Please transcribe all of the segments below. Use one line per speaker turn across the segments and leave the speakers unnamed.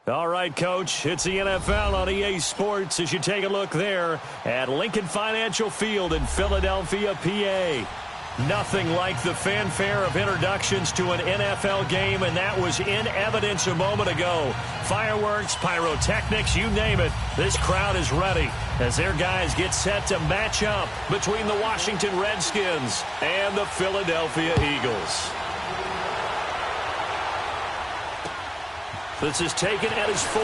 All right, Coach, it's the NFL on EA Sports as you take a look there at Lincoln Financial Field in Philadelphia, PA. Nothing like the fanfare of introductions to an NFL game, and that was in evidence a moment ago. Fireworks, pyrotechnics, you name it. This crowd is ready as their guys get set to match up between the Washington Redskins and the Philadelphia Eagles. This is taken at his 4.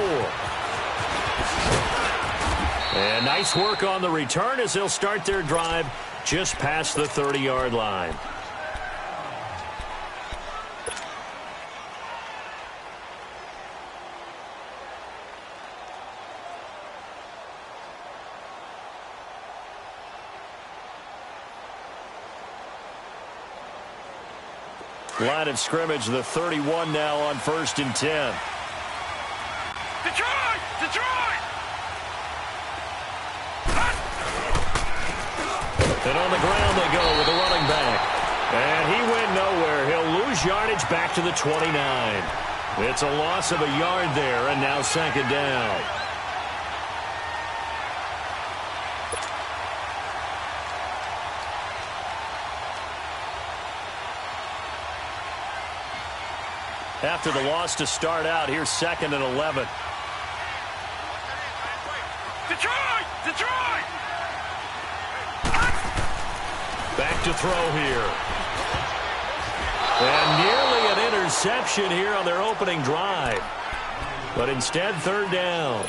And nice work on the return as they'll start their drive just past the 30-yard line. Line of scrimmage, the 31 now on 1st and 10.
Detroit! Detroit!
And on the ground they go with the running back. And he went nowhere. He'll lose yardage back to the 29. It's a loss of a yard there, and now 2nd down. After the loss to start out, here's 2nd and 11.
Detroit! Detroit!
Back to throw here. And nearly an interception here on their opening drive. But instead, 3rd down.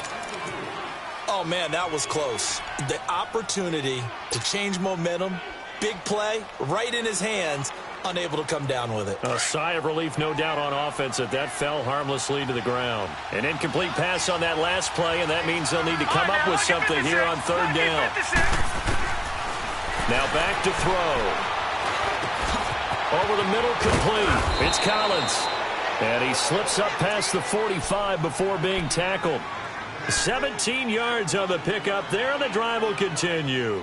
Oh, man, that was close. The opportunity to change momentum, big play, right in his hands, unable to come down with it.
A sigh of relief, no doubt, on offense that fell harmlessly to the ground. An incomplete pass on that last play, and that means they'll need to come up with something here on 3rd down. Now back to throw. Over the middle, complete. It's Collins. And he slips up past the 45 before being tackled. 17 yards on the pickup there, and the drive will continue.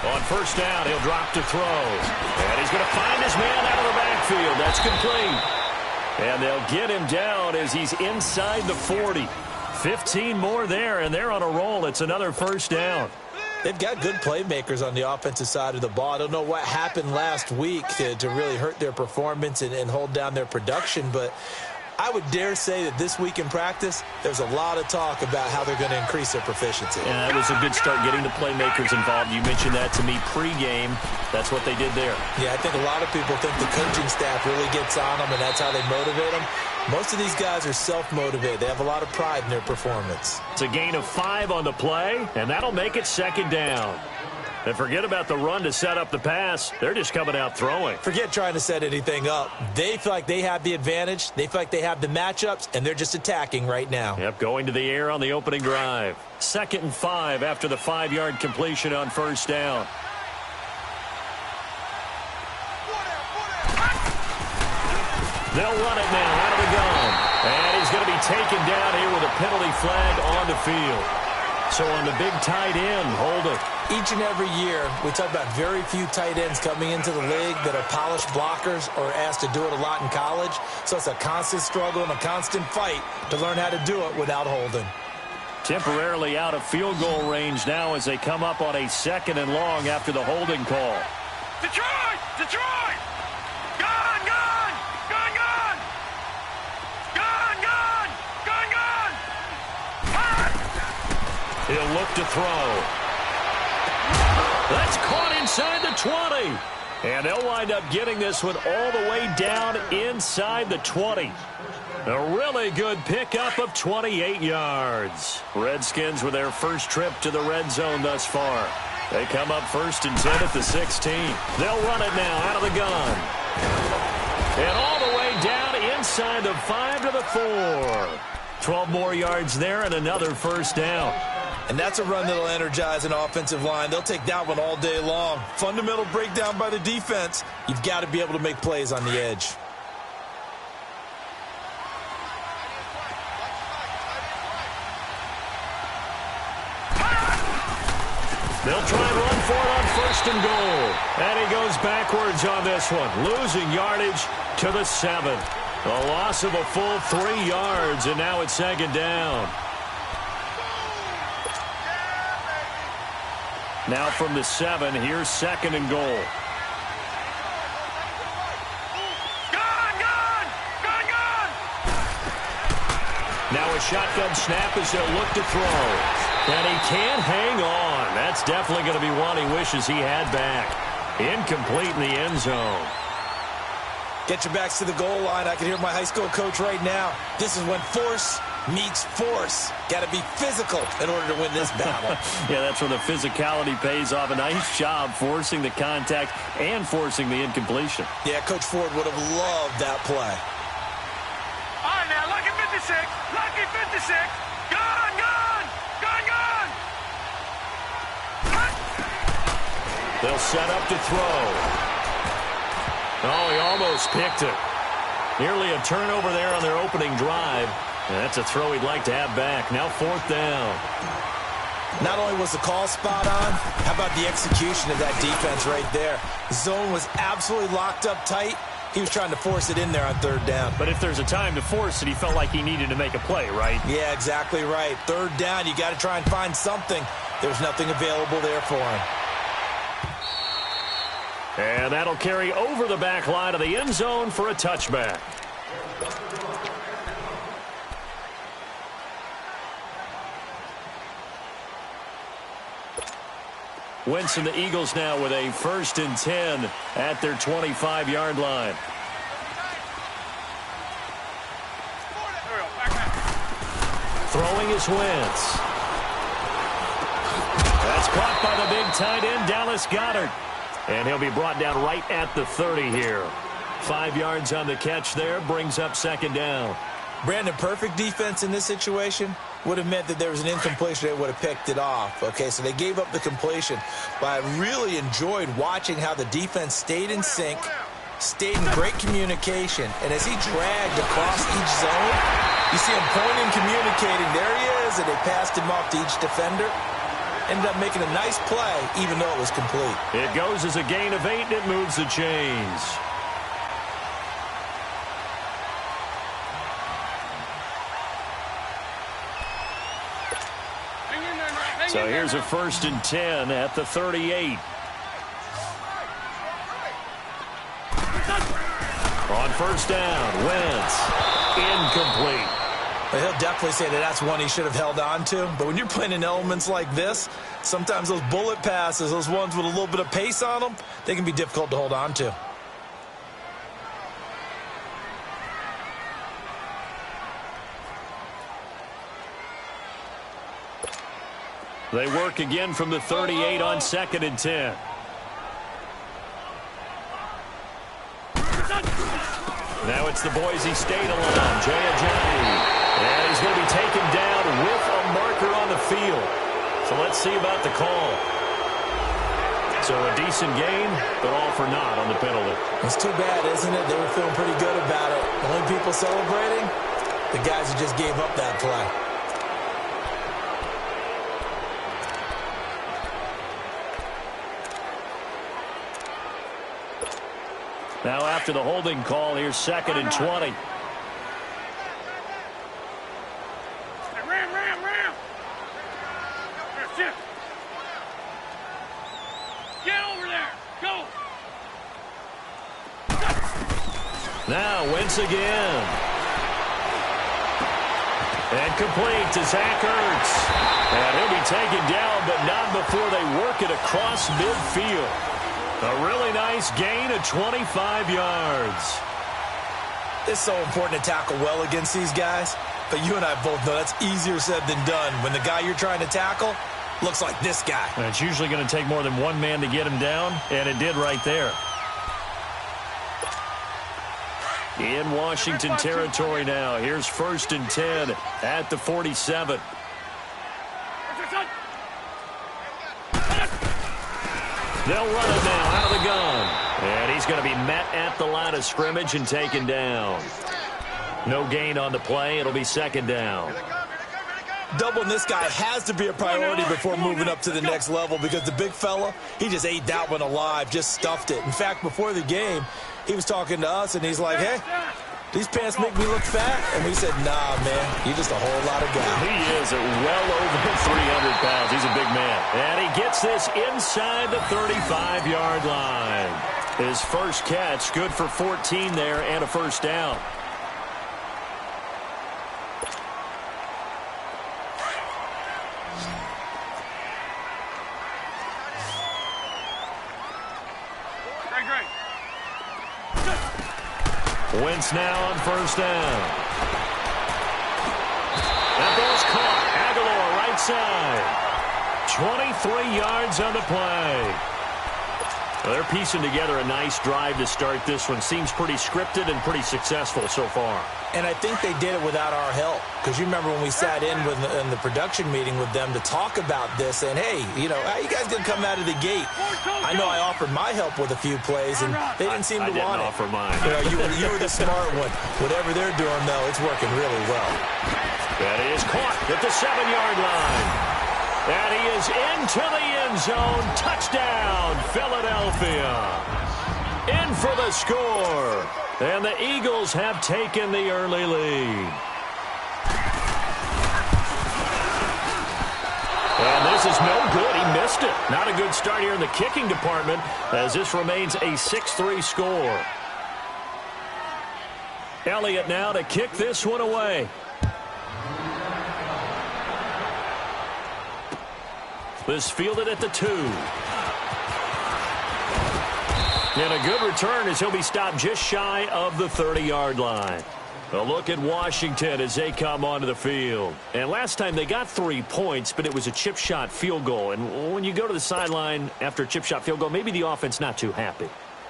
On 1st down, he'll drop to throw. And he's going to find his man out of the backfield. That's complete. And they'll get him down as he's inside the 40. 15 more there, and they're on a roll. It's another 1st down.
They've got good playmakers on the offensive side of the ball. I don't know what happened last week to really hurt their performance and hold down their production, but I would dare say that this week in practice, there's a lot of talk about how they're going to increase their proficiency.
Yeah, it was a good start getting the playmakers involved. You mentioned that to me pregame. That's what they did there.
Yeah, I think a lot of people think the coaching staff really gets on them, and that's how they motivate them. Most of these guys are self-motivated. They have a lot of pride in their performance.
It's a gain of 5 on the play, and that'll make it 2nd down. And forget about the run to set up the pass. They're just coming out throwing.
Forget trying to set anything up. They feel like they have the advantage. They feel like they have the matchups, and they're just attacking right now.
Yep, going to the air on the opening drive. 2nd and 5 after the 5-yard completion on 1st down. They'll run it now out of the gun. And he's going to be taken down here with a penalty flag on the field. So on the big tight end, hold it.
Each and every year, we talk about very few tight ends coming into the league that are polished blockers or asked to do it a lot in college. So it's a constant struggle and a constant fight to learn how to do it without holding.
Temporarily out of field goal range now as they come up on a 2nd and long after the holding call.
Detroit! Detroit! Gone! Gone! Gone! Gone! Gone! Gone! Gone! Gone!
He'll look to throw. That's caught inside the 20. And they'll wind up getting this one all the way down inside the 20. A really good pickup of 28 yards. Redskins with their first trip to the red zone thus far. They come up 1st and 10 at the 16. They'll run it now out of the gun. And all the way down inside the 5 to the 4. 12 more yards there and another 1st down.
And that's a run that'll energize an offensive line. They'll take that one all day long. Fundamental breakdown by the defense. You've got to be able to make plays on the edge.
They'll try and run for it on 1st and goal. And he goes backwards on this one, losing yardage to the 7. A loss of a full 3 yards, and now it's 2nd down. Now from the 7, here's 2nd and goal. Now a shotgun snap as they'll look to throw. And he can't hang on. That's definitely going to be one he wishes he had back. Incomplete in the end zone.
Get your backs to the goal line. I can hear my high school coach right now. This is when force meets force. Got to be physical in order to win this battle.
Yeah, that's where the physicality pays off. A nice job forcing the contact and forcing the incompletion.
Yeah, Coach Ford would have loved that play.
All right, now, lucky 56. Lucky 56. Gone, gone. Gone, gone.
They'll set up to throw. Oh, he almost picked it. Nearly a turnover there on their opening drive. And that's a throw he'd like to have back. Now 4th down.
Not only was the call spot on, how about the execution of that defense right there? The zone was absolutely locked up tight. He was trying to force it in there on 3rd down.
But if there's a time to force it, he felt like he needed to make a play, right?
Yeah, exactly right. 3rd down, you got to try and find something. There's nothing available there for him.
And that'll carry over the back line of the end zone for a touchback. Wentz and the Eagles now with a 1st and 10 at their 25-yard line. Throwing is Wentz. That's caught by the big tight end, Dallas Goedert. And he'll be brought down right at the 30 here. 5 yards on the catch there, brings up 2nd down.
Brandon, perfect defense in this situation would have meant that there was an incompletion. They would have picked it off. Okay, so they gave up the completion. But I really enjoyed watching how the defense stayed in sync, stayed in great communication. And as he dragged across each zone, you see him pointing, communicating. There he is, and they passed him off to each defender. Ended up making a nice play, even though it was complete.
It goes as a gain of 8, and it moves the chains. So here's a 1st and 10 at the 38. On 1st down, Wentz, incomplete.
He'll definitely say that that's one he should have held on to. But when you're playing in elements like this, sometimes those bullet passes, those ones with a little bit of pace on them, they can be difficult to hold on to.
They work again from the 38 on 2nd and 10. Now it's the Boise State alum, Jay Ajayi. And he's going to be taken down with a marker on the field. So let's see about the call. So a decent gain, but all for naught on the penalty.
It's too bad, isn't it? They were feeling pretty good about it. The only people celebrating, the guys who just gave up that play.
Now after the holding call, here's 2nd and 20.
Ram. Get over there. Go.
Now Wentz again. And complete to Zach Ertz. And he'll be taken down, but not before they work it across midfield. A really nice gain of 25 yards.
It's so important to tackle well against these guys. But you and I both know that's easier said than done. When the guy you're trying to tackle looks like this guy.
And it's usually going to take more than one man to get him down, and it did right there. In Washington territory now. Here's 1st and 10 at the 47. They'll run it now out of the gun. And he's going to be met at the line of scrimmage and taken down. No gain on the play. It'll be second down.
Doubling this guy has to be a priority before moving up to the next level because the big fella, he just ate that one alive, just stuffed it. In fact, before the game, he was talking to us, and he's like, hey, these pants make me look fat. And we said, nah, man, you're just a whole lot of guy.
He is well over 300 pounds. He's a big man. And he gets this inside the 35-yard line. His first catch, good for 14 there and a first down. Wentz now on first down. That ball's caught. Aguilar right side. 23 yards on the play. Well, they're piecing together a nice drive to start this one. Seems pretty scripted and pretty successful so far.
And I think they did it without our help. Because you remember when we sat in the production meeting with them to talk about this, and hey, you know, how you guys going to come out of the gate? I know I offered my help with a few plays, and they didn't seem to want it.
I didn't offer mine.
You know, you were the smart one. Whatever they're doing, though, it's working really well.
That is caught at the 7-yard line. And he is into the end zone. Touchdown, Philadelphia. In for the score. And the Eagles have taken the early lead. And this is no good. He missed it. Not a good start here in the kicking department as this remains a 6-3 score. Elliott now to kick this one away. This fielded at the 2. And a good return as he'll be stopped just shy of the 30-yard line. A look at Washington as they come onto the field. And last time they got 3 points, but it was a chip shot field goal. And when you go to the sideline after a chip shot field goal, maybe the offense not too happy.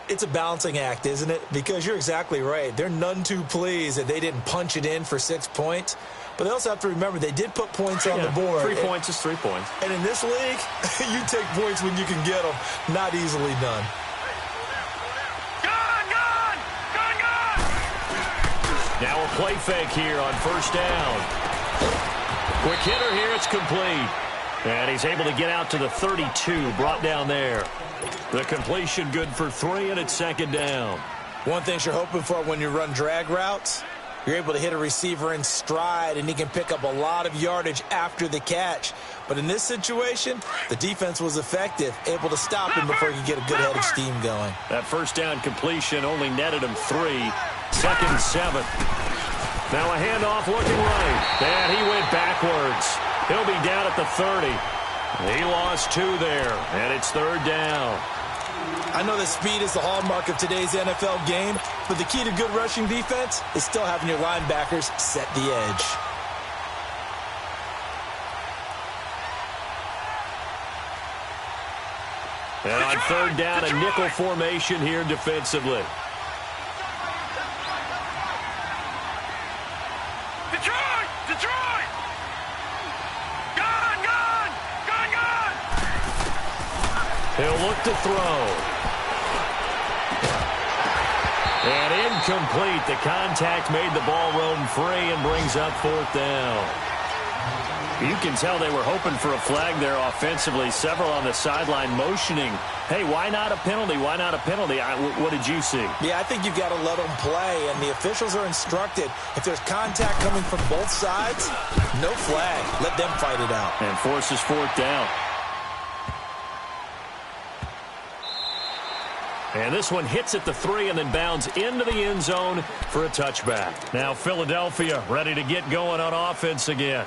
It's a balancing act, isn't it? Because you're exactly right. They're none too pleased that they didn't punch it in for 6 points. But they also have to remember they did put points on the board.
3 points is 3 points.
And in this league, you take points when you can get them. Not easily done.
Now a play fake here on first down. Quick hitter here, it's complete. And he's able to get out to the 32, brought down there. The completion good for 3, and it's second down.
One thing you're hoping for when you run drag routes, you're able to hit a receiver in stride, and he can pick up a lot of yardage after the catch. But in this situation, the defense was effective, able to stop him before he could get a good head of steam going.
That first down completion only netted him 3. Second 7. Now a handoff looking right. And he went backwards. He'll be down at the 30. He lost 2 there, and it's third down.
I know that speed is the hallmark of today's NFL game, but the key to good rushing defense is still having your linebackers set the edge.
And on third down, a nickel formation here defensively.
Detroit! Gone!
He'll look to throw. And incomplete. The contact made the ball roam free and brings up fourth down. You can tell they were hoping for a flag there offensively. Several on the sideline motioning, hey, why not a penalty? Why not a penalty? What did you see?
Yeah, I think you've got to let them play, and the officials are instructed. If there's contact coming from both sides, no flag. Let them fight it out.
And forces fourth down. And this one hits at the 3 and then bounds into the end zone for a touchback. Now Philadelphia ready to get going on offense again.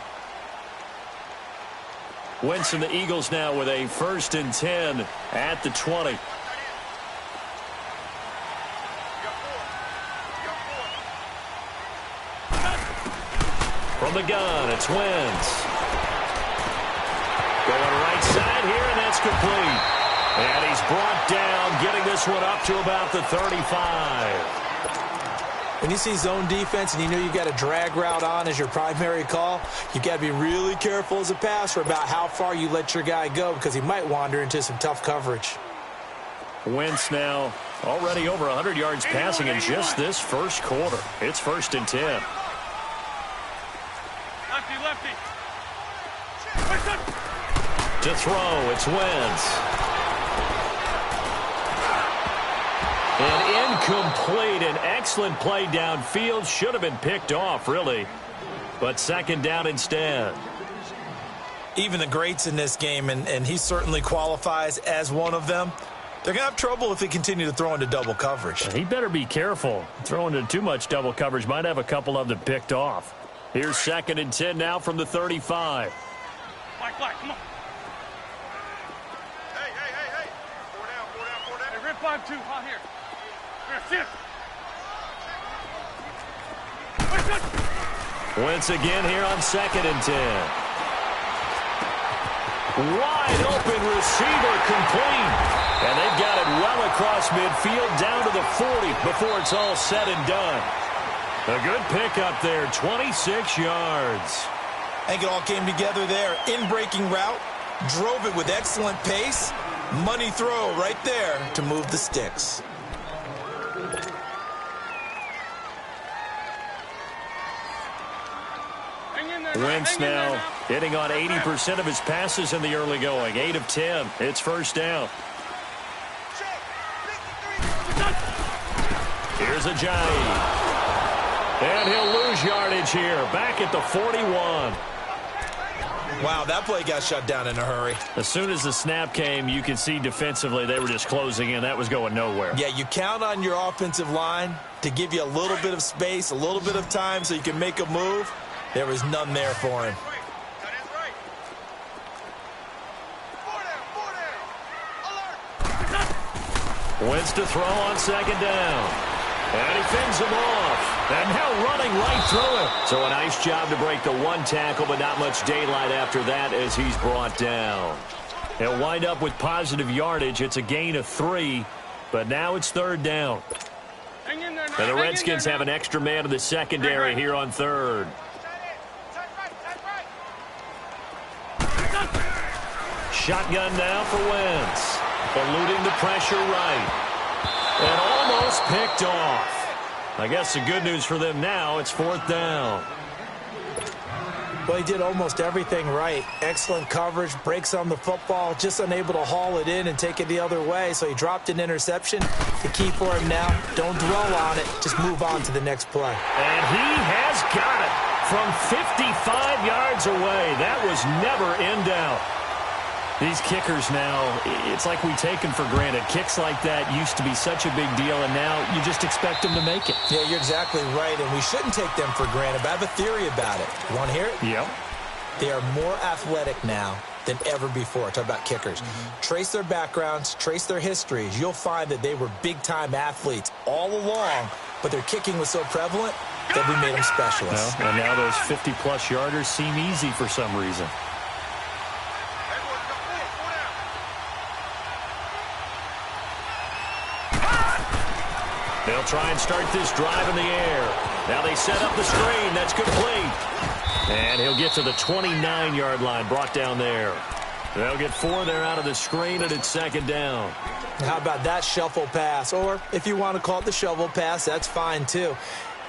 Wentz and the Eagles now with a 1st and 10 at the 20. From the gun, it's Wentz. Going right side here, and that's complete. And he's brought down, getting this one up to about the 35.
when you see zone defense and you know you've got a drag route on as your primary call, you got to be really careful as a passer about how far you let your guy go because he might wander into some tough coverage.
Wentz now already over 100 yards passing in just this first quarter. It's 1st and 10.
Lefty, lefty.
To throw, it's Wentz. And incomplete. An excellent play downfield. Should have been picked off, really. But 2nd down instead.
Even the greats in this game, and he certainly qualifies as one of them, they're going to have trouble if they continue to throw into double coverage.
He better be careful. Throwing into too much double coverage might have a couple of them picked off. Here's 2nd and 10 now from the 35.
Black, come on. Hey. 4 down. Hey, rip 5-2, out here. Here, sit.
Wentz again here on 2nd and 10. Wide open receiver complete. And they've got it well across midfield down to the 40 before it's all said and done. A good pickup there, 26 yards.
I think it all came together there. In-breaking route, drove it with excellent pace. Money throw right there to move the sticks.
Wentz now hitting on 80% of his passes in the early going. 8 of 10. It's 1st down. Here's Ajayi. And he'll lose yardage here. Back at the 41.
Wow, that play got shut down in a hurry.
As soon as the snap came, you could see defensively they were just closing in. That was going nowhere.
Yeah, you count on your offensive line to give you a little bit of space, a little bit of time so you can make a move. There was none there for him.
Wentz to throw on 2nd down. And he fends him off. And now running right through it. So a nice job to break the 1 tackle, but not much daylight after that as he's brought down. He'll wind up with positive yardage. It's a gain of 3, but now it's 3rd down. And the Redskins have an extra man in the secondary here on 3rd. Shotgun now for Wentz. Eluding the pressure right. And almost picked off. I guess the good news for them now, it's 4th down.
Well, he did almost everything right. Excellent coverage, breaks on the football, just unable to haul it in and take it the other way. So he dropped an interception. The key for him now, don't dwell on it. Just move on to the next play.
And he has got it from 55 yards away. That was never in doubt. These kickers now, it's like we take them for granted. Kicks like that used to be such a big deal, and now you just expect them to make it.
Yeah, you're exactly right, and we shouldn't take them for granted, but I have a theory about it. You want to hear it?
Yep.
They are more athletic now than ever before. Talk about kickers. Trace their backgrounds, trace their histories. You'll find that they were big-time athletes all along, but their kicking was so prevalent that we made them specialists.
Well, and now those 50-plus yarders seem easy for some reason. They'll try and start this drive in the air. Now they set up the screen. That's complete. And he'll get to the 29-yard line, brought down there. They'll get 4 there out of the screen, and it's 2nd down.
How about that shuffle pass? Or if you want to call it the shovel pass, that's fine too.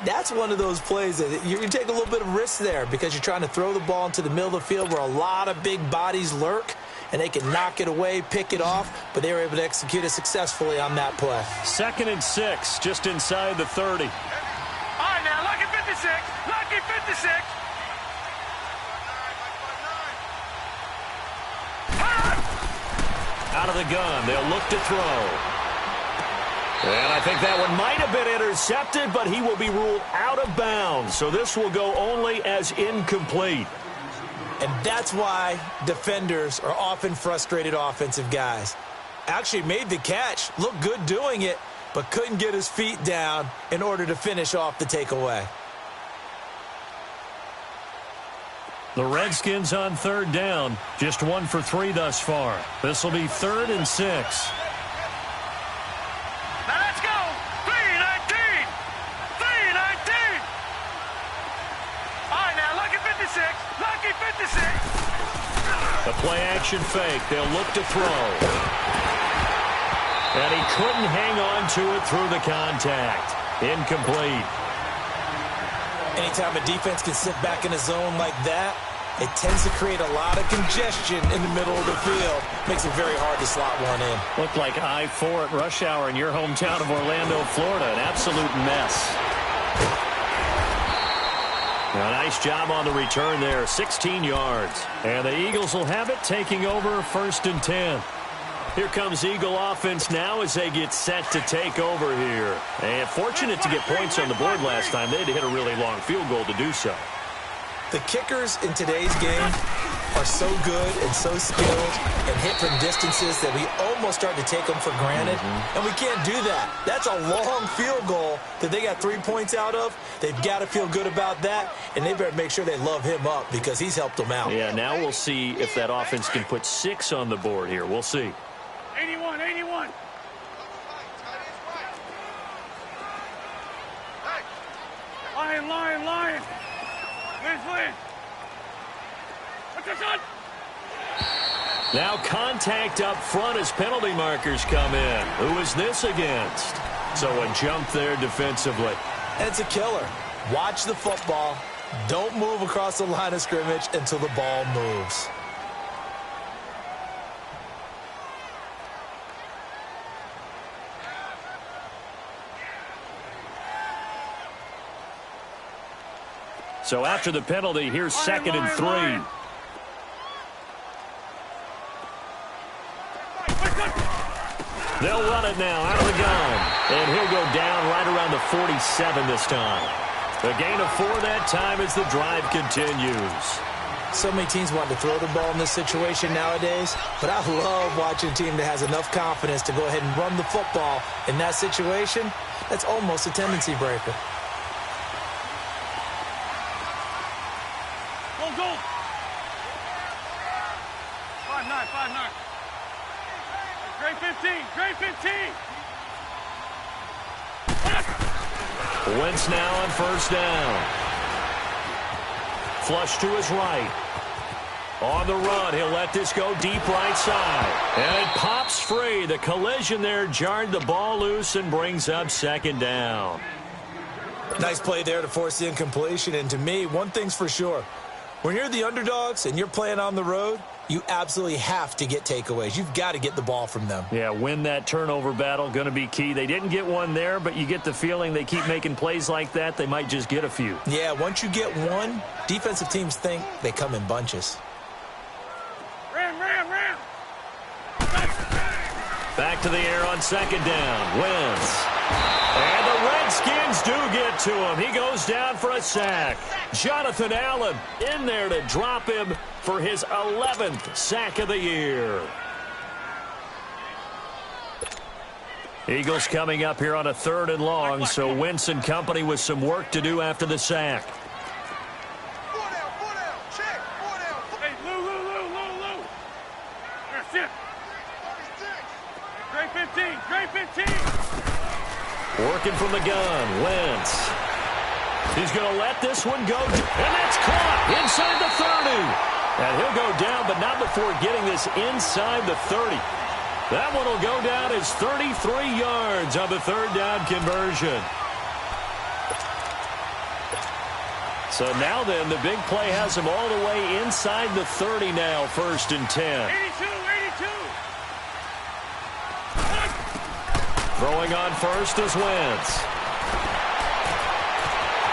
That's one of those plays that you take a little bit of risk there because you're trying to throw the ball into the middle of the field where a lot of big bodies lurk, and they can knock it away, pick it off, but they were able to execute it successfully on that play.
2nd and 6, just inside the 30.
All right, now, lucky 56. Lucky 56.
Out of the gun, they'll look to throw. And I think that one might have been intercepted, but he will be ruled out of bounds. So this will go only as incomplete.
And that's why defenders are often frustrated offensive guys. Actually made the catch, looked good doing it, but couldn't get his feet down in order to finish off the takeaway.
The Redskins on 3rd down, just 1 for 3 thus far. This will be 3rd and 6.
Now let's go. 3-19. 3-19.
A play-action fake. They'll look to throw. And he couldn't hang on to it through the contact. Incomplete.
Anytime a defense can sit back in a zone like that, it tends to create a lot of congestion in the middle of the field. Makes it very hard to slot one in.
Looked like I-4 at rush hour in your hometown of Orlando, Florida. An absolute mess. A nice job on the return there. 16 yards. And the Eagles will have it, taking over 1st and 10. Here comes Eagle offense now as they get set to take over here. And fortunate to get points on the board last time. They had to hit a really long field goal to do so.
The kickers in today's game are so good and so skilled and hit from distances that we almost start to take them for granted. And we can't do that. That's a long field goal that they got 3 points out of. They've got to feel good about that, and they better make sure they love him up because he's helped them out.
Yeah, now we'll see if that offense can put 6 on the board here. We'll see.
81, 81. Lion, lion, lion. Liz. What's this on?
Now contact up front as penalty markers come in. Who is this against? So a jump there defensively.
And it's a killer. Watch the football. Don't move across the line of scrimmage until the ball moves.
So after the penalty, here's 2nd and 3. They'll run it now out of the gun. And he'll go down right around the 47 this time. A gain of 4 that time as the drive continues.
So many teams want to throw the ball in this situation nowadays, but I love watching a team that has enough confidence to go ahead and run the football in that situation. That's almost a tendency breaker.
Go. 5-9. Great 15.
Wentz now on 1st down. Flush to his right. On the run, he'll let this go deep right side. And it pops free. The collision there jarred the ball loose and brings up 2nd down.
Nice play there to force the incompletion. And to me, one thing's for sure. When you're the underdogs and you're playing on the road, you absolutely have to get takeaways. You've got to get the ball from them.
Yeah, win that turnover battle, going to be key. They didn't get one there, but you get the feeling they keep making plays like that, they might just get a few.
Yeah, once you get one, defensive teams think they come in bunches.
Ram.
Back to the air on 2nd down. Wentz. And the Redskins do get to him. He goes down for a sack. Jonathan Allen in there to drop him for his 11th sack of the year. Eagles coming up here on a 3rd and long, so Wentz and company with some work to do after the sack.
Check. Hey, Lou. That's it. Great 15.
Working from the gun, Wentz. He's going to let this one go, and that's caught inside the 30. And he'll go down, but not before getting this inside the 30. That one will go down as 33 yards on the 3rd down conversion. So now then, the big play has him all the way inside the 30 now, 1st and 10.
82.
Throwing on 1st is Wentz.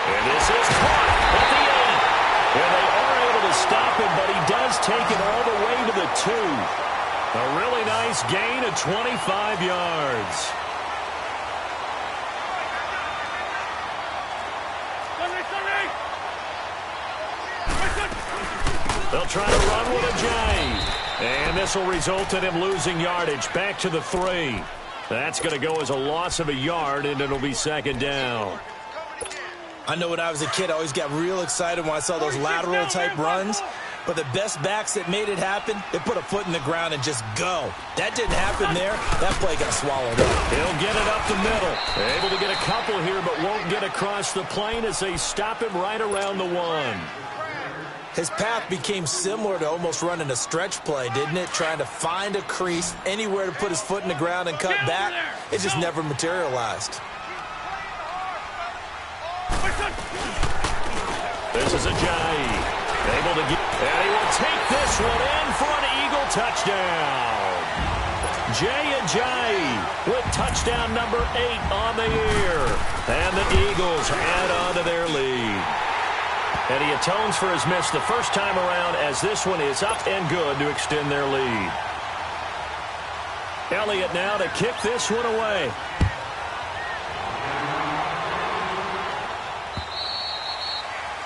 And this is caught at the end. And they are able to stop him, but he does take it all the way to the 2. A really nice gain of 25 yards. They'll try to run with a J. And this will result in him losing yardage back to the 3. That's going to go as a loss of a yard, and it'll be 2nd down.
I know when I was a kid, I always got real excited when I saw those lateral-type runs. But the best backs that made it happen, they put a foot in the ground and just go. That didn't happen there. That play got swallowed up.
He'll get it up the middle. Able to get a couple here, but won't get across the plane as they stop him right around the 1.
His path became similar to almost running a stretch play, didn't it? Trying to find a crease, anywhere to put his foot in the ground and cut back. It just never materialized.
This is Ajayi. Able to get, and he will take this one in for an Eagle touchdown. Jay Ajayi with touchdown number 8 on the year. And the Eagles add on to their lead. And he atones for his miss the first time around as this one is up and good to extend their lead. Elliott now to kick this one away.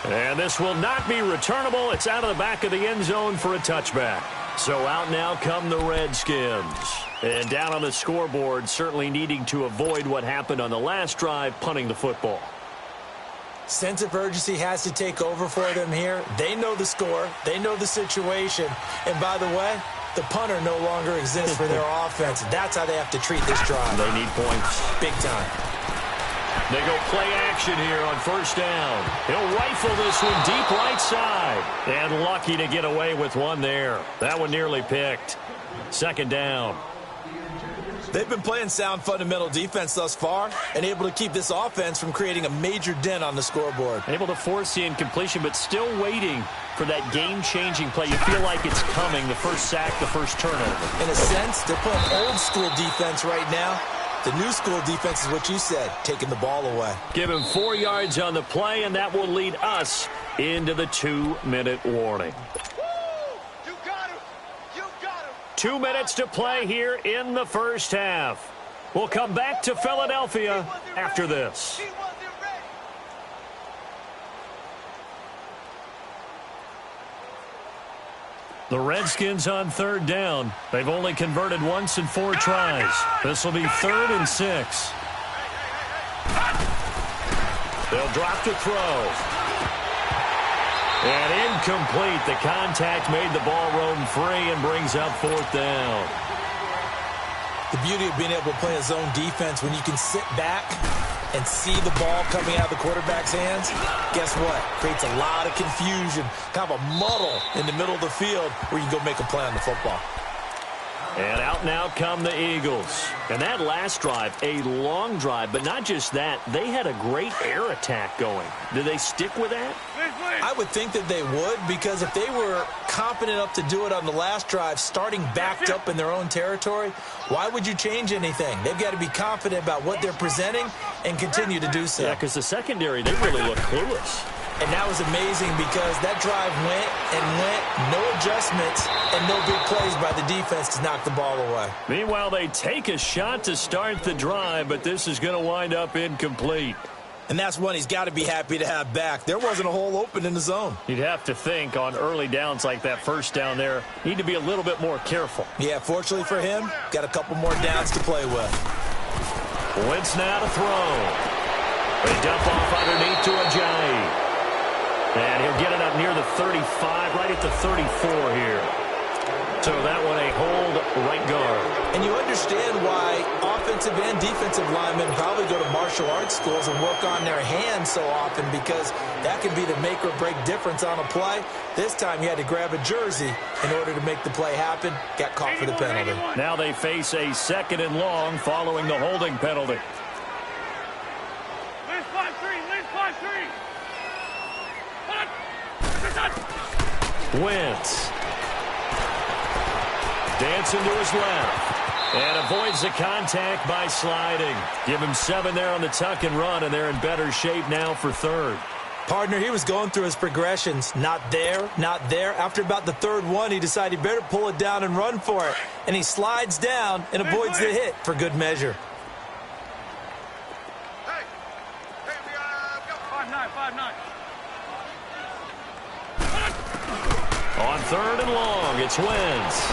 And this will not be returnable. It's out of the back of the end zone for a touchback. So out now come the Redskins. And down on the scoreboard, certainly needing to avoid what happened on the last drive, punting the football.
Sense of urgency has to take over for them here. They know the score. They know the situation. And by the way, the punter no longer exists for their offense. That's how they have to treat this drive.
They need points.
Big time.
They go play action here on first down. He'll rifle this one deep right side. And lucky to get away with one there. That one nearly picked. Second down.
They've been playing sound fundamental defense thus far and able to keep this offense from creating a major dent on the scoreboard.
Able to force the incompletion, but still waiting for that game-changing play. You feel like it's coming, the first sack, the first turnover.
In a sense, they're playing old-school defense right now. The new school defense is what you said, taking the ball away.
Give him 4 yards on the play, and that will lead us into the 2-minute warning. 2 minutes to play here in the first half. We'll come back to Philadelphia after this. The Redskins on third down. They've only converted once in 4 tries. This will be 3rd and 6. They'll drop to throw. And incomplete. The contact made the ball roam free and brings up 4th down.
The beauty of being able to play a zone defense when you can sit back and see the ball coming out of the quarterback's hands, guess what? Creates a lot of confusion, kind of a muddle in the middle of the field where you can go make a play on the football.
And out now come the Eagles. And that last drive, a long drive, but not just that. They had a great air attack going. Do they stick with that?
I would think that they would, because if they were confident enough to do it on the last drive, starting backed up in their own territory, why would you change anything? They've got to be confident about what they're presenting and continue to do so.
Yeah, because the secondary, they really look clueless.
And that was amazing because that drive went and went, no adjustments, and no big plays by the defense to knock the ball away.
Meanwhile, they take a shot to start the drive, but this is going to wind up incomplete.
And that's one he's got to be happy to have back. There wasn't a hole open in the zone.
You'd have to think on early downs like that first down there, need to be a little bit more careful.
Yeah, fortunately for him, got a couple more downs to play with.
Wentz now to throw. They dump off underneath to Ajayi. And he'll get it up near the 35, right at the 34 here. So that one a hold right guard.
And you understand why offensive and defensive linemen probably go to martial arts schools and work on their hands so often, because that can be the make or break difference on a play. This time you had to grab a jersey in order to make the play happen. Got caught for the penalty.
Now they face a 2nd and long following the holding penalty. Wentz dancing to his left and avoids the contact by sliding. Give him 7 there on the tuck and run, and they're in better shape now for 3rd.
Partner, he was going through his progressions. Not there, not there. After about the 3rd one, he decided he better pull it down and run for it. And he slides down and avoids the hit for good measure.
Hey, we got 5-9.
On 3rd and long, it's Wentz.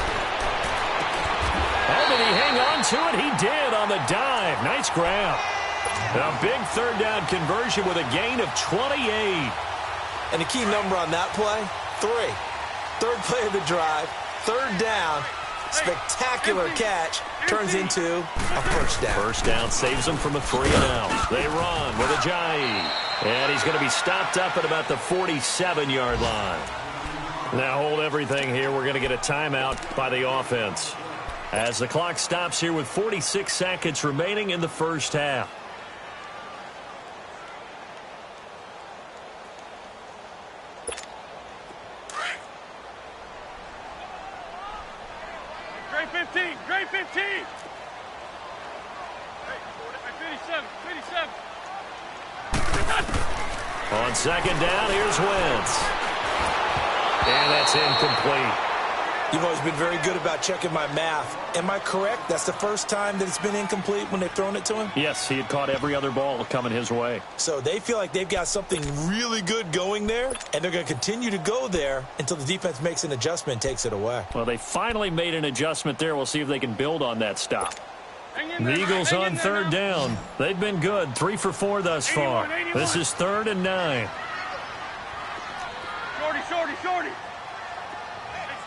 Oh, did he hang on to it? He did on the dive. Nice grab. A big 3rd down conversion with a gain of 28.
And the key number on that play, 3. 3rd play of the drive, 3rd down, spectacular catch, turns into a first down.
First down saves them from a 3 and out. They run with Ajayi. And he's going to be stopped up at about the 47-yard line. Now hold everything here. We're going to get a timeout by the offense as the clock stops here with 46 seconds remaining in the first half.
Great 15, great 15. Hey, 57, 57.
On second down, here's Wentz. And that's incomplete.
You've always been very good about checking my math. Am I correct? That's the first time that it's been incomplete when they've thrown it to him?
Yes, he had caught every other ball coming his way.
So they feel like they've got something really good going there, and they're going to continue to go there until the defense makes an adjustment and takes it away.
Well, they finally made an adjustment there. We'll see if they can build on that stop. The Eagles on third down. They've been good. 3 for 4 thus far. This is 3rd and 9.
Shorty. Hey,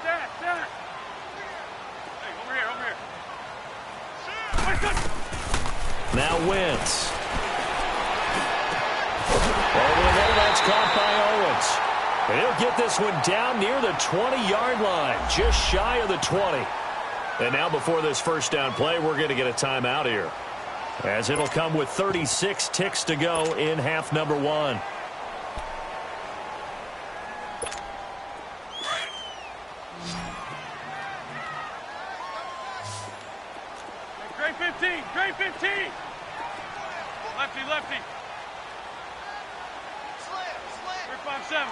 stat. Hey, over here.
Now Wentz. Over the middle, that's caught by Owens. He'll get this one down near the 20-yard line, just shy of the 20. And now before this first down play, we're going to get a timeout here, as it'll come with 36 ticks to go in half number 1.
Great 15. Lefty. 3-5-7.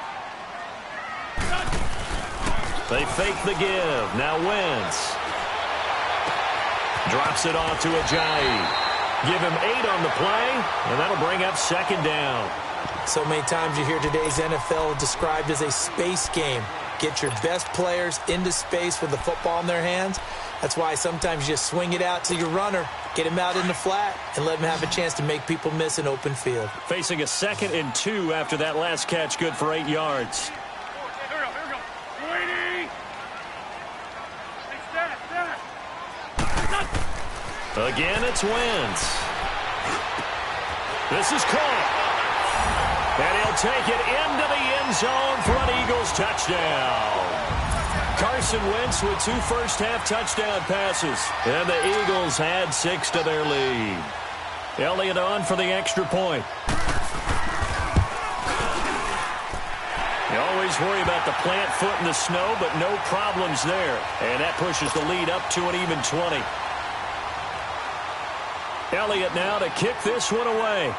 They fake the give. Now Wentz. Drops it off to Ajayi. Give him 8 on the play, and that'll bring up second down.
So many times you hear today's NFL described as a space game. Get your best players into space with the football in their hands. That's why sometimes you just swing it out to your runner, get him out in the flat, and let him have a chance to make people miss an open field.
Facing a 2nd and 2 after that last catch, good for 8 yards.
Here we go. Waiting. Hey, stat.
Again, it's Wentz. This is caught. And he'll take it into the end zone for an Eagles touchdown. Carson Wentz with 2 first-half touchdown passes. And the Eagles add 6 to their lead. Elliott on for the extra point. You always worry about the plant foot in the snow, but no problems there. And that pushes the lead up to an even 20. Elliott now to kick this one away.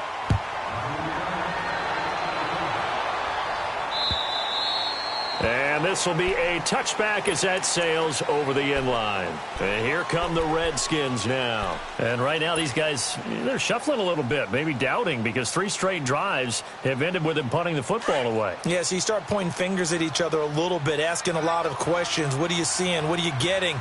And this will be a touchback as that sails over the end line. And here come the Redskins now. And right now these guys, they're shuffling a little bit, maybe doubting, because 3 straight drives have ended with them punting the football away.
Yeah, so you start pointing fingers at each other a little bit, asking a lot of questions. What are you seeing? What are you getting?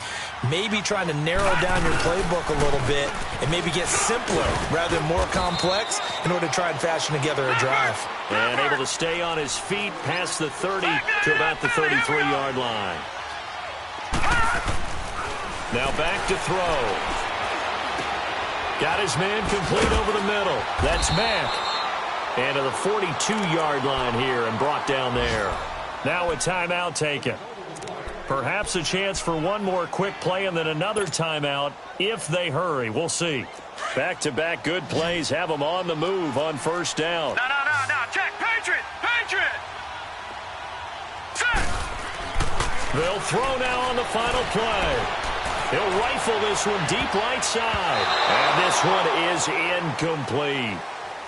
Maybe trying to narrow down your playbook a little bit and maybe get simpler rather than more complex in order to try and fashion together a drive.
And able to stay on his feet past the 30 to about the 33-yard line. Now back to throw. Got his man complete over the middle. That's Mack. And to the 42-yard line here and brought down there. Now a timeout taken. Perhaps a chance for one more quick play and then another timeout if they hurry. We'll see. Back-to-back good plays have them on the move on first down.
No. Check. Patriot. Set.
They'll throw now on the final play. He'll rifle this one deep right side. And this one is incomplete.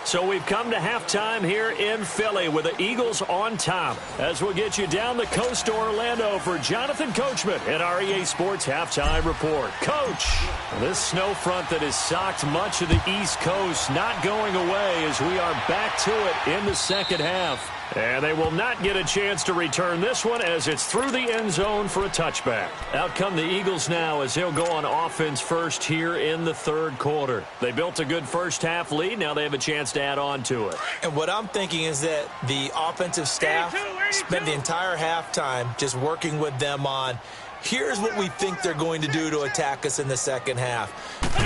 So we've come to halftime here in Philly with the Eagles on top. As we'll get you down the coast to Orlando for Jonathan Coachman at our EA Sports Halftime Report. Coach, this snow front that has socked much of the East Coast not going away as we are back to it in the second half. And they will not get a chance to return this one as it's through the end zone for a touchback. Out come the Eagles now as they'll go on offense first here in the third quarter. They built a good first half lead. Now they have a chance to add on to it.
And what I'm thinking is that the offensive staff spent the entire halftime just working with them on here's what we think they're going to do to attack us in the second half.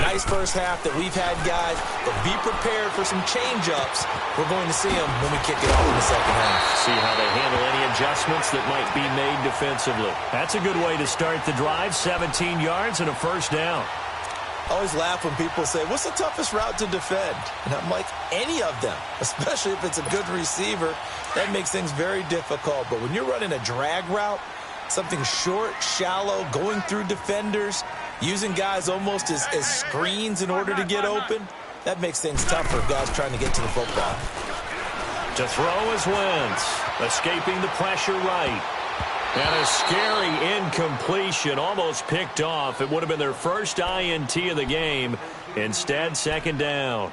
Nice first half that we've had, guys, but be prepared for some change-ups. We're going to see them when we kick it off in the second half.
See how they handle any adjustments that might be made defensively. That's a good way to start the drive, 17 yards and a first down.
I always laugh when people say, what's the toughest route to defend? And I'm like, any of them, especially if it's a good receiver. That makes things very difficult. But when you're running a drag route, something short, shallow, going through defenders, using guys almost as screens in order to get open, that makes things tough for guys trying to get to the football.
To throw is Wentz, escaping the pressure right. And a scary incompletion, almost picked off. It would have been their first INT of the game. Instead, second down.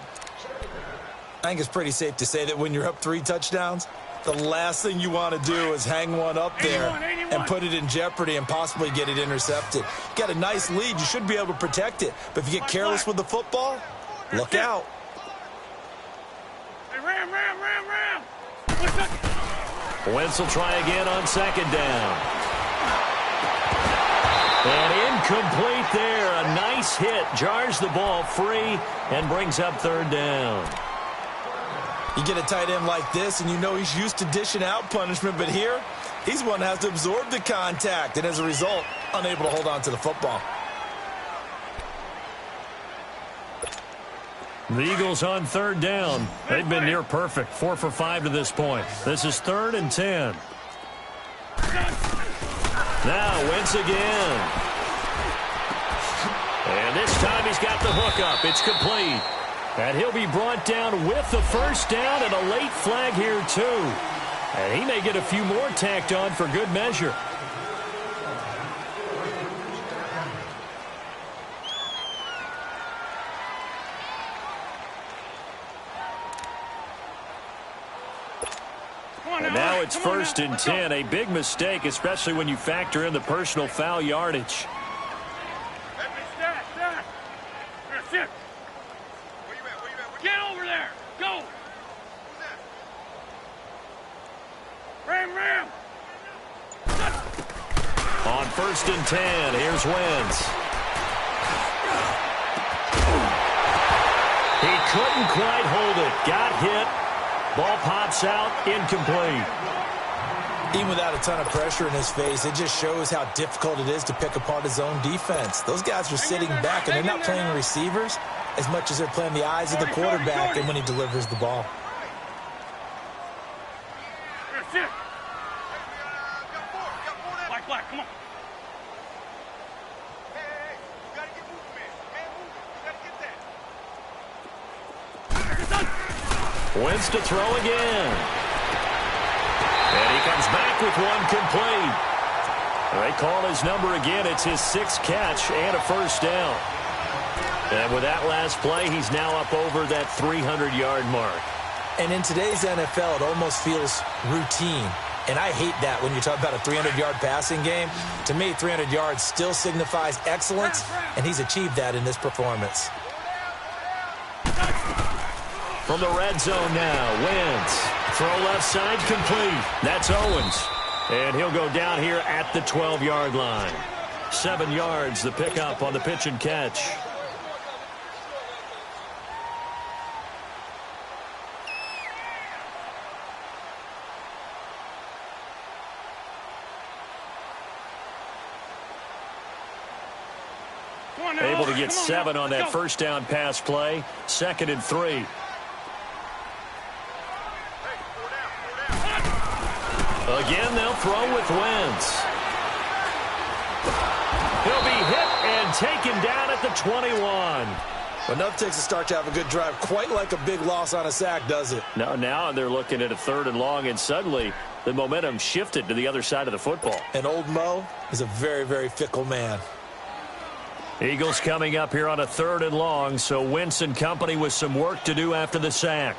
I think it's pretty safe to say that when you're up 3 touchdowns, the last thing you want to do is hang one up there and put it in jeopardy and possibly get it intercepted. You got a nice lead. You should be able to protect it. But if you get careless with the football, look out.
Hey, Ram!
Wentz will try again on second down. And incomplete there. A nice hit. Jars the ball free and brings up third down.
You get a tight end like this, and you know he's used to dishing out punishment, but here, he's one that has to absorb the contact, and as a result, unable to hold on to the football.
The Eagles on third down. They've been near perfect. 4 for 5 to this point. This is 3rd and 10. Now Wentz again. And this time he's got the hook up. It's complete. And he'll be brought down with the first down and a late flag here too. And he may get a few more tacked on for good measure. And now it's 1st and 10. A big mistake, especially when you factor in the personal foul yardage.
Get over there. Go. Ram.
On 1st and 10, here's Wentz. He couldn't quite hold it. Got hit. Ball pops out, incomplete.
Even without a ton of pressure in his face, it just shows how difficult it is to pick apart his own defense. Those guys are sitting back, and they're not playing receivers as much as they're playing the eyes of the quarterback and when he delivers the ball.
Black, come on.
Wentz to throw again. And he comes back with one complete. They call his number again. It's his 6th catch and a first down. And with that last play, he's now up over that 300-yard mark.
And in today's NFL, it almost feels routine. And I hate that when you talk about a 300-yard passing game. To me, 300 yards still signifies excellence, and he's achieved that in this performance.
From the red zone now, Wentz. Throw left side complete. That's Owens. And he'll go down here at the 12-yard line. 7 yards, the pickup on the pitch and catch. Able to get 7 on that first down pass play. 2nd and 3. Again, they'll throw with Wentz. He'll be hit and taken down at the 21.
Enough takes a start to have a good drive. Quite like a big loss on a sack, does it?
No, now they're looking at a 3rd and long, and suddenly the momentum shifted to the other side of the football.
And old Mo is a very, very fickle man.
Eagles coming up here on a 3rd and long, so Wentz and company with some work to do after the sack.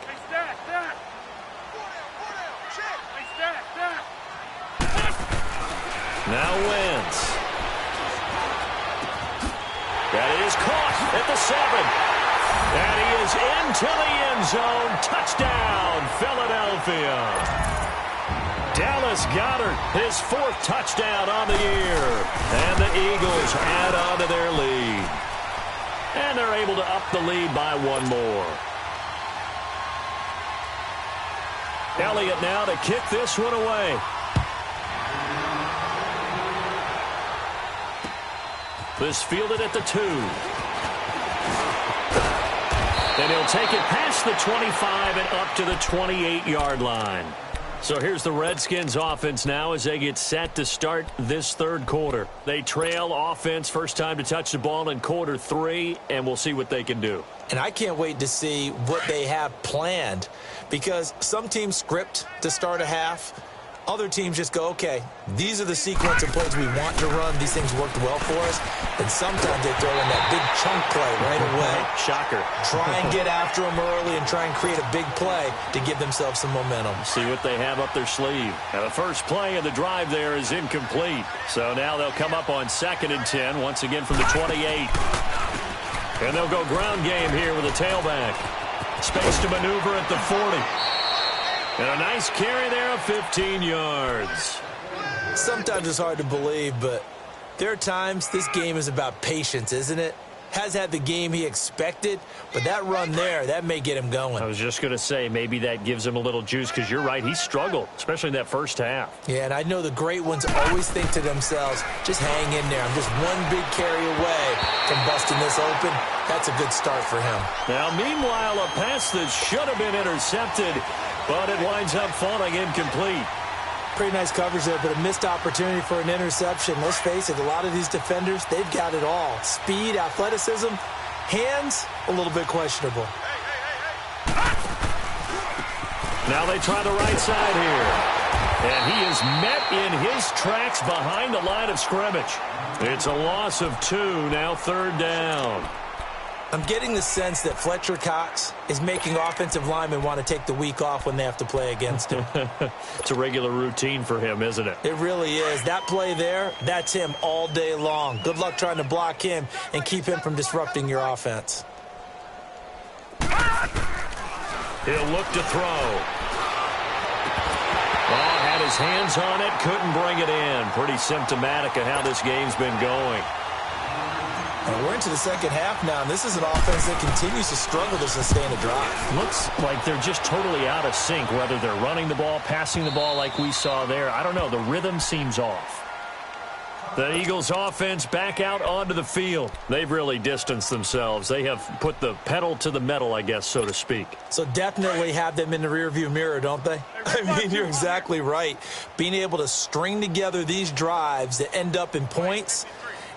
Now Wentz. That is caught at the 7. And he is into the end zone. Touchdown, Philadelphia. Dallas Goedert, his 4th touchdown on the year. And Eagles add on to their lead. And they're able to up the lead by one more. Elliott now to kick this one away. This fielded at the 2. Then he'll take it past the 25 and up to the 28-yard line. So here's the Redskins offense now as they get set to start this third quarter. They trail offense first time to touch the ball in quarter 3, and we'll see what they can do.
And I can't wait to see what they have planned, because some teams script to start a half. Other teams just go, okay, these are the sequence of plays we want to run. These things worked well for us. And sometimes they throw in that big chunk play right away.
Shocker.
Try and get after them early and try and create a big play to give themselves some momentum.
See what they have up their sleeve. Now the first play of the drive there is incomplete. So now they'll come up on 2nd and 10, once again from the 28. And they'll go ground game here with a tailback. Space to maneuver at the 40. And a nice carry there of 15 yards.
Sometimes it's hard to believe, but there are times this game is about patience, isn't it? Has had the game he expected, but that run there, that may get him going.
I was just going to say, maybe that gives him a little juice, because you're right, he struggled, especially in that first half.
Yeah, and I know the great ones always think to themselves, just hang in there. I'm just one big carry away from busting this open. That's a good start for him.
Now, meanwhile, a pass that should have been intercepted, but it winds up falling incomplete.
Pretty nice coverage there, but a missed opportunity for an interception. Let's face it, a lot of these defenders, they've got it all. Speed, athleticism, hands, a little bit questionable.
Now they try the right side here. And he is met in his tracks behind the line of scrimmage. It's a loss of 2, now 3rd down.
I'm getting the sense that Fletcher Cox is making offensive linemen want to take the week off when they have to play against him.
It's a regular routine for him, isn't it?
It really is. That play there, that's him all day long. Good luck trying to block him and keep him from disrupting your offense.
He'll look to throw. Well, had his hands on it, couldn't bring it in. Pretty symptomatic of how this game's been going.
And we're into the second half now, and this is an offense that continues to struggle to sustain a drive.
Looks like they're just totally out of sync, whether they're running the ball, passing the ball like we saw there. I don't know. The rhythm seems off. The Eagles offense back out onto the field. They've really distanced themselves. They have put the pedal to the metal, I guess, so to speak.
So definitely have them in the rearview mirror, don't they? I mean, you're exactly right. Being able to string together these drives that end up in points,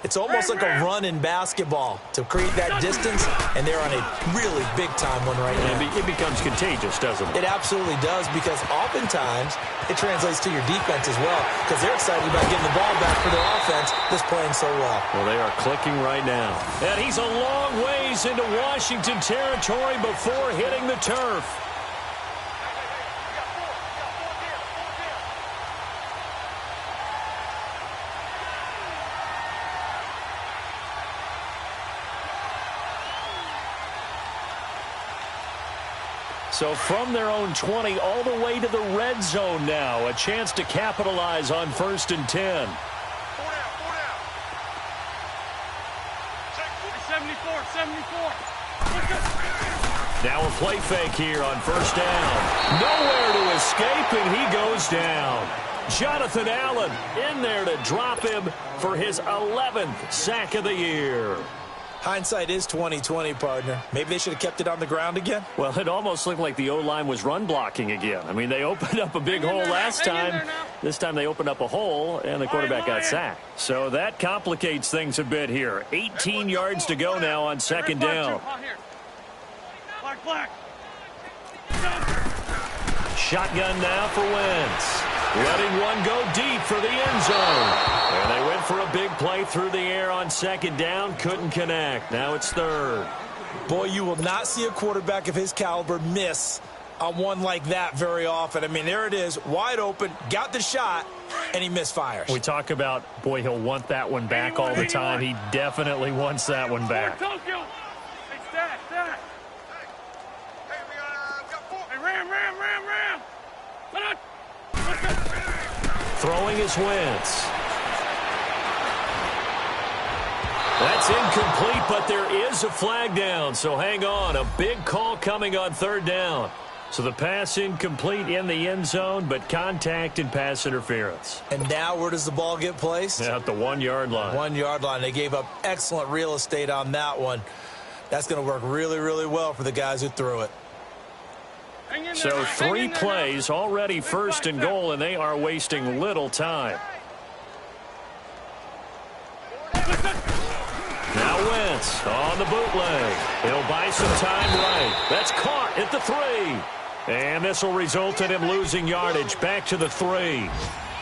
it's almost like a run in basketball to create that distance, and they're on a really big-time one right now.
It becomes contagious, doesn't it?
It absolutely does, because oftentimes it translates to your defense as well, because they're excited about getting the ball back for their offense that's playing so well.
Well, they are clicking right now. And he's a long ways into Washington territory before hitting the turf. So from their own 20 all the way to the red zone now. A chance to capitalize on 1st and 10.
74.
Now a play fake here on 1st down. Nowhere to escape, and he goes down. Jonathan Allen in there to drop him for his 11th sack of the year.
Hindsight is 20/20, partner. Maybe they should have kept it on the ground again.
Well, it almost looked like the O-line was run blocking again. I mean, they opened up a big hole last time. This time they opened up a hole, and the quarterback got sacked. So that complicates things a bit here. 18 yards to go now on 2nd down.
Black.
Shotgun now for Wentz. Letting one go deep for the end zone. And they went for a big play through the air on 2nd down. Couldn't connect. Now it's 3rd.
Boy, you will not see a quarterback of his caliber miss on one like that very often. I mean, there it is, wide open, got the shot, and he misfires.
We talk about, boy, he'll want that one back all the time. He definitely wants that one back.
Tokyo. Hey, stack. Hey, ram. Come on.
Throwing is Wentz. That's incomplete, but there is a flag down, so hang on. A big call coming on third down. So the pass incomplete in the end zone, but contact and pass interference.
And now where does the ball get placed?
At the 1 yard line.
1 yard line. They gave up excellent real estate on that one. That's going to work really, really well for the guys who threw it.
So 3 plays, already first and goal, and they are wasting little time. Now Wentz on the bootleg. He'll buy some time right. That's caught at the 3. And this will result in him losing yardage back to the 3.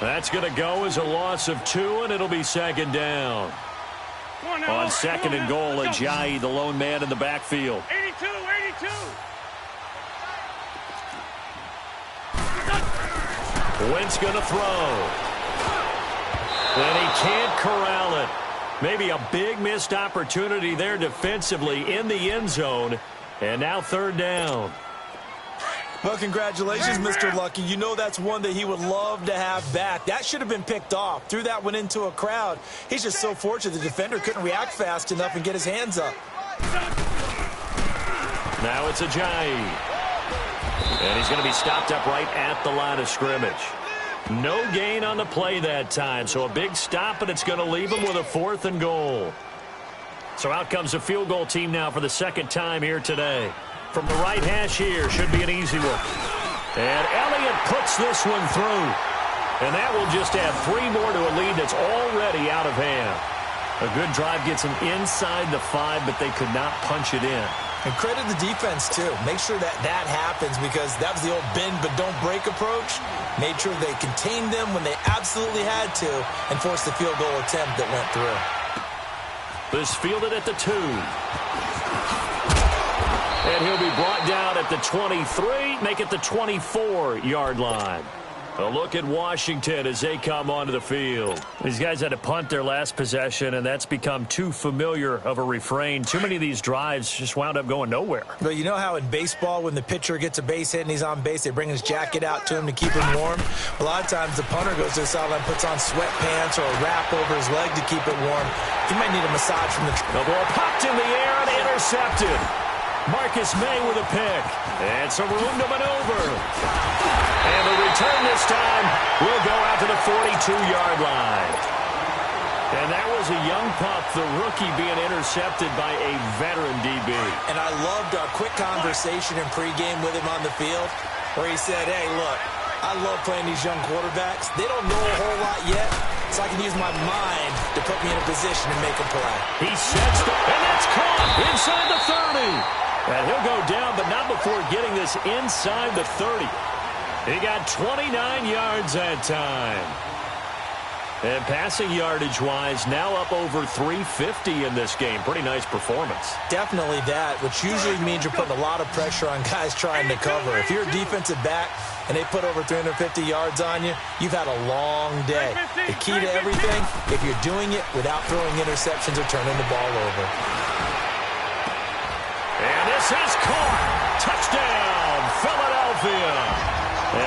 That's going to go as a loss of 2, and it'll be second down. On second and goal, Ajayi, the lone man in the backfield.
82.
Wentz going to throw. And he can't corral it. Maybe a big missed opportunity there defensively in the end zone. And now third down.
Well, congratulations, Mr. Lucky. You know that's one that he would love to have back. That should have been picked off. Threw that one into a crowd. He's just so fortunate the defender couldn't react fast enough and get his hands up.
Now it's Ajayi. And he's going to be stopped up right at the line of scrimmage. No gain on the play that time, so a big stop, and it's going to leave him with a 4th and goal. So out comes the field goal team now for the second time here today. From the right hash here, should be an easy one. And Elliott puts this one through. And that will just add 3 more to a lead that's already out of hand. A good drive gets them inside the 5, but they could not punch it in.
And credit the defense, too. Make sure that happens, because that was the old bend but don't break approach. Made sure they contained them when they absolutely had to and forced the field goal attempt that went through.
This fielded at the 2. And he'll be brought down at the 23, make it the 24-yard line. A look at Washington as they come onto the field. These guys had to punt their last possession, and that's become too familiar of a refrain. Too many of these drives just wound up going nowhere.
But you know how in baseball, when the pitcher gets a base hit and he's on base, they bring his jacket out to him to keep him warm? A lot of times the punter goes to the sideline, puts on sweatpants or a wrap over his leg to keep it warm. He might need a massage from the...
The ball popped in the air and intercepted. Marcus May with a pick. And some room to maneuver. And the return this time will go out to the 42-yard line. And that was a young pup, the rookie being intercepted by a veteran DB.
And I loved our quick conversation in pregame with him on the field where he said, hey, look, I love playing these young quarterbacks. They don't know a whole lot yet, so I can use my mind to put me in a position to make a play.
He sets the, and that's caught inside the 30. And he'll go down, but not before getting this inside the 30. He got 29 yards that time. And passing yardage-wise, now up over 350 in this game. Pretty nice performance.
Definitely that, which usually means you're putting a lot of pressure on guys trying to cover. If you're a defensive back and they put over 350 yards on you, you've had a long day. The key to everything, if you're doing it without throwing interceptions or turning the ball over.
And this is caught. Touchdown, Philadelphia.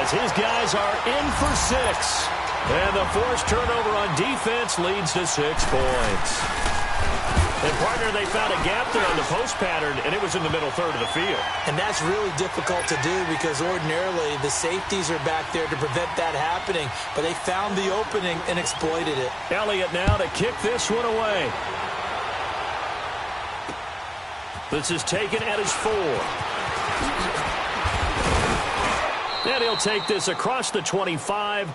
As his guys are in for 6. And the forced turnover on defense leads to 6 points. And, partner, they found a gap there on the post pattern, and it was in the middle third of the field.
And that's really difficult to do because ordinarily the safeties are back there to prevent that happening. But they found the opening and exploited it.
Elliott now to kick this one away. This is taken at his 4. And he'll take this across the 25.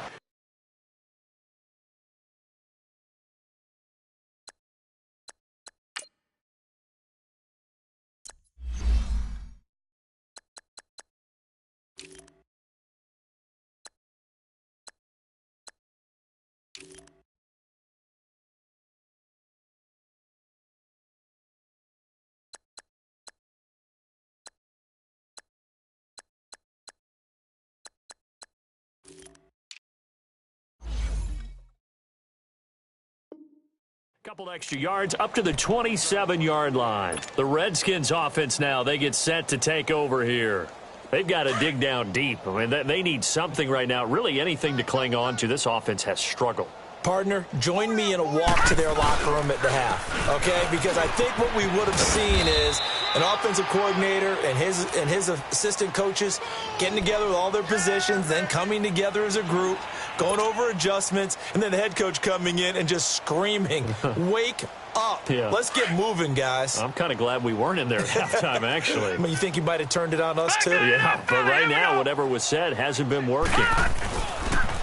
Couple extra yards up to the 27-yard line. The Redskins offense now, they get set to take over here. They've got to dig down deep. I mean, they need something right now, really anything to cling on to. This offense has struggled.
Partner, join me in a walk to their locker room at the half, okay? Because I think what we would have seen is an offensive coordinator and his assistant coaches getting together with all their positions, then coming together as a group, going over adjustments, and then the head coach coming in and just screaming, wake up. Yeah. Let's get moving, guys.
I'm kind of glad we weren't in there at halftime, actually.
I mean, you think he might have turned it on us, too?
Yeah, but right now, whatever was said hasn't been working.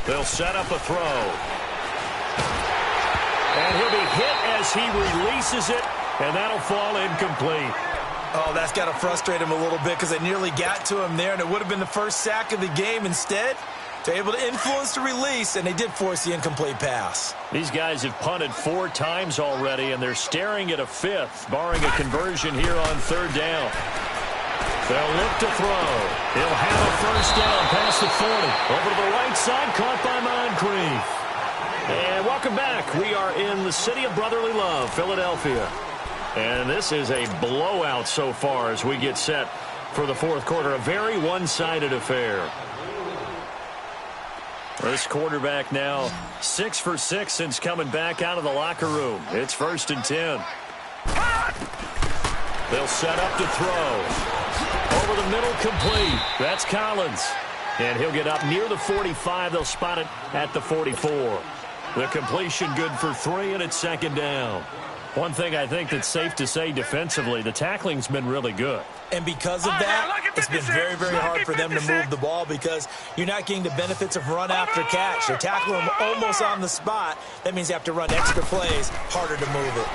They'll set up a throw. And he'll be hit as he releases it, and that'll fall incomplete.
Oh, that's got to frustrate him a little bit because they nearly got to him there, and it would have been the first sack of the game. Instead, they're able to influence the release, and they did force the incomplete pass.
These guys have punted 4 times already, and they're staring at a 5th, barring a conversion here on 3rd down. They'll look to throw. He'll have a first down past the 40. Over to the right side, caught by Moncrief. And welcome back. We are in the city of brotherly love, Philadelphia. And this is a blowout so far as we get set for the 4th quarter. A very one-sided affair. This quarterback now 6 for 6 since coming back out of the locker room. It's 1st and 10. They'll set up to throw. Over the middle, complete. That's Collins. And he'll get up near the 45. They'll spot it at the 44. The completion good for 3, and it's 2nd down. One thing I think that's safe to say defensively, the tackling's been really good.
And because of that, it's been very, very hard for them to move the ball because you're not getting the benefits of run after catch. They're tackling them almost on the spot. That means you have to run extra plays, harder to move it.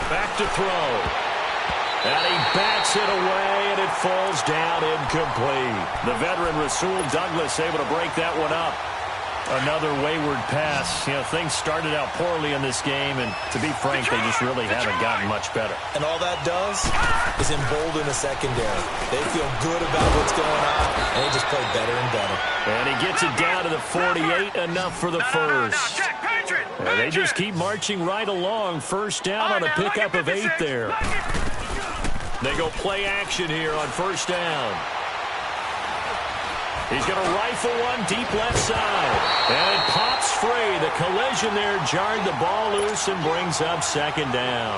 Back to throw. And he bats it away, and it falls down incomplete. The veteran Rasul Douglas able to break that one up. Another wayward pass. You know, things started out poorly in this game, and to be frank, they just really haven't gotten much better.
And all that does is embolden the secondary. They feel good about what's going on, and they just play better and better.
And he gets it down to the 48, enough for the first. And they just keep marching right along. First down on a pickup of 8 there. They go play action here on 1st down. He's going to rifle one deep left side. And it pops free. The collision there jarred the ball loose and brings up 2nd down.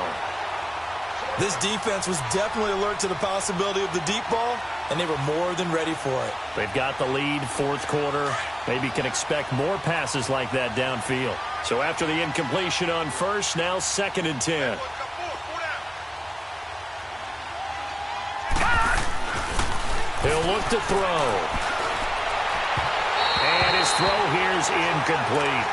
This defense was definitely alert to the possibility of the deep ball, and they were more than ready for it.
They've got the lead, 4th quarter. Maybe can expect more passes like that downfield. So after the incompletion on 1st, now 2nd and 10. He'll look to throw. And his throw here is incomplete.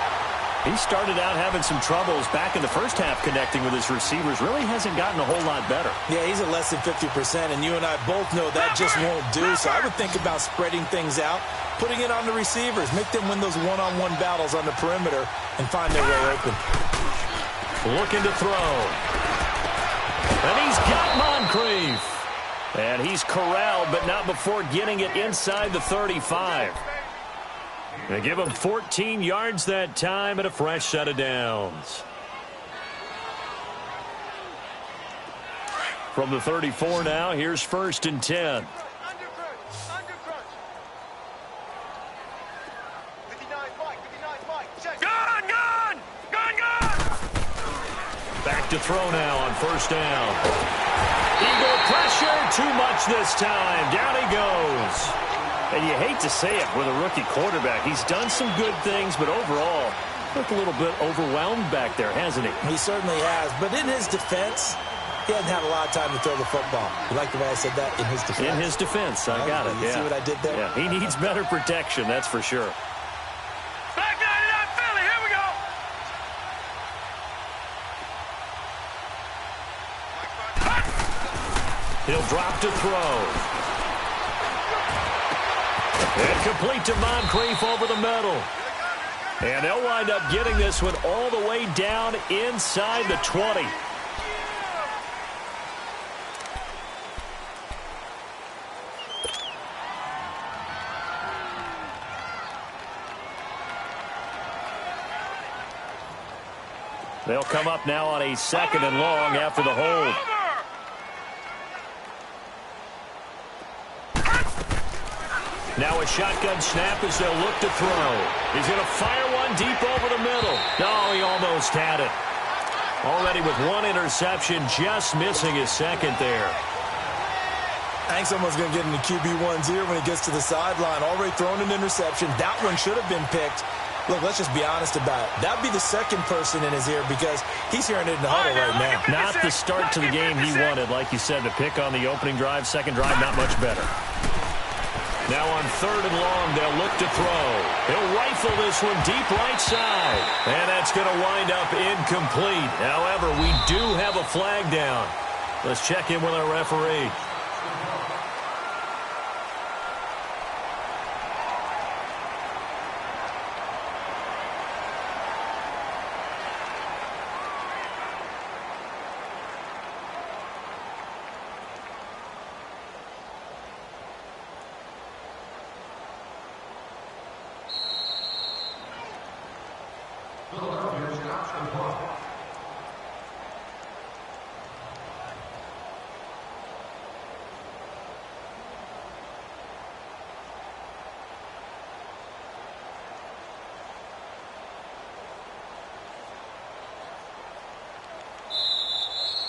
He started out having some troubles back in the first half connecting with his receivers. Really hasn't gotten a whole lot better.
Yeah, he's at less than 50%, and you and I both know that just won't do. So I would think about spreading things out, putting it on the receivers, make them win those one-on-one battles on the perimeter, and find their way open.
Looking to throw. And he's got Moncrief. And he's corralled, but not before getting it inside the 35. They give him 14 yards that time and a fresh set of downs. From the 34 now, here's 1st and 10. Back to throw now on 1st down. Eagle pressure, too much this time. Down he goes. And you hate to say it with a rookie quarterback. He's done some good things, but overall, looked a little bit overwhelmed back there, hasn't he?
He certainly has. But in his defense, he hasn't had a lot of time to throw the football. You like the way I said that? In his defense.
In his defense. I got it.
You see what I did there?
Yeah, he needs better protection, that's for sure.
Back 99 Philly, here we go.
He'll drop to throw. And complete to Moncrief over the middle. And they'll wind up getting this one all the way down inside the 20. They'll come up now on a 2nd and long after the hold. Now a shotgun snap as they'll look to throw. He's going to fire one one deep over the middle. No, he almost had it. Already with one interception, just missing his second there.
I think someone's going to get in the QB1's ear when he gets to the sideline. Already thrown an interception. That one should have been picked. Look, let's just be honest about it. That would be the second person in his ear because he's hearing it in the huddle right now.
Not the start to the game he wanted. Like you said, the pick on the opening drive, second drive, not much better. Now on 3rd and long, they'll look to throw. He'll rifle this one deep right side. And that's going to wind up incomplete. However, we do have a flag down. Let's check in with our referee.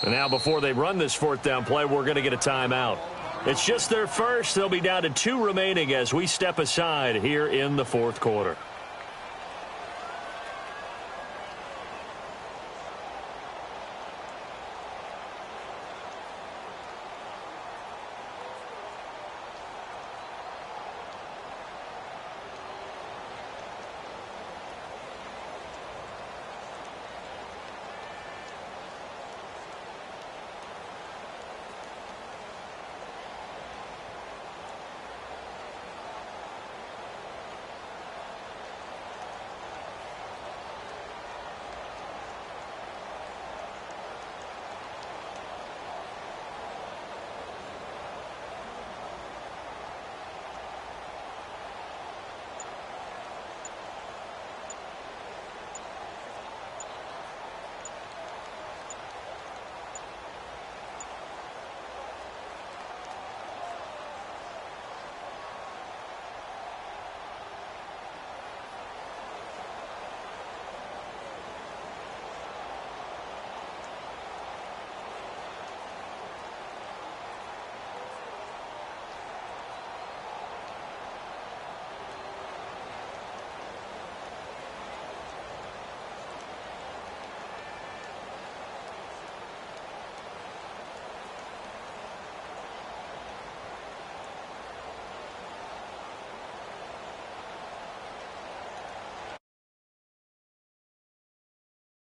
And now before they run this 4th down play, we're going to get a timeout. It's just their first. They'll be down to 2 remaining as we step aside here in the 4th quarter.